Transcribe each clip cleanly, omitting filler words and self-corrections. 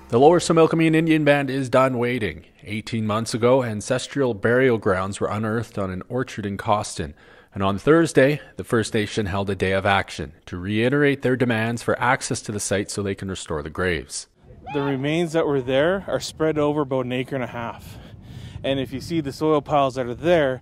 The Lower Similkameen Indian Band is done waiting. 18 months ago, ancestral burial grounds were unearthed on an orchard in Castanet. And on Thursday, the First Nation held a day of action to reiterate their demands for access to the site so they can restore the graves. The remains that were there are spread over about an acre and a half. And if you see the soil piles that are there,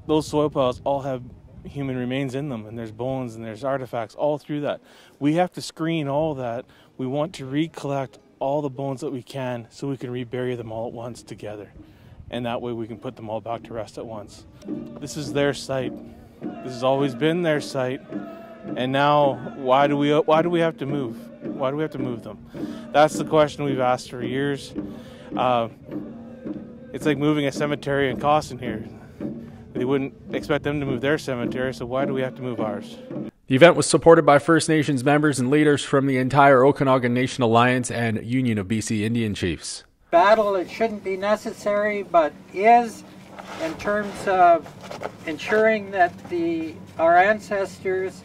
those soil piles all have human remains in them, and there's bones and there's artifacts all through that. We have to screen all that. We want to recollect all the bones that we can so we can rebury them all at once together. And that way we can put them all back to rest at once. This is their site. This has always been their site. And now why do we have to move? Why do we have to move them? That's the question we've asked for years. It's like moving a cemetery in Castanet here. They wouldn't expect them to move their cemetery, so why do we have to move ours? The event was supported by First Nations members and leaders from the entire Okanagan Nation Alliance and Union of BC Indian Chiefs. Battle, it shouldn't be necessary, but is, in terms of ensuring that our ancestors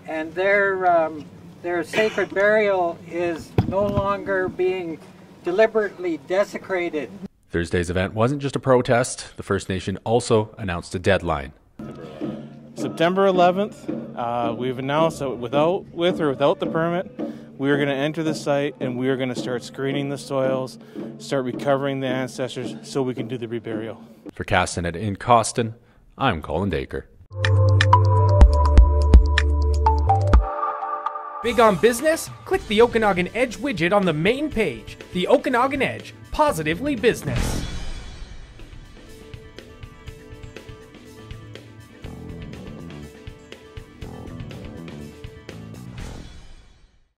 and their sacred burial is no longer being deliberately desecrated. Thursday's event wasn't just a protest. The First Nation also announced a deadline. September 11th, we've announced that with or without the permit, we are going to enter the site and we are going to start screening the soils, start recovering the ancestors so we can do the reburial. For Castanet in Castanet, I'm Colin Dacre. Big on business? Click the Okanagan Edge widget on the main page. The Okanagan Edge, positively business.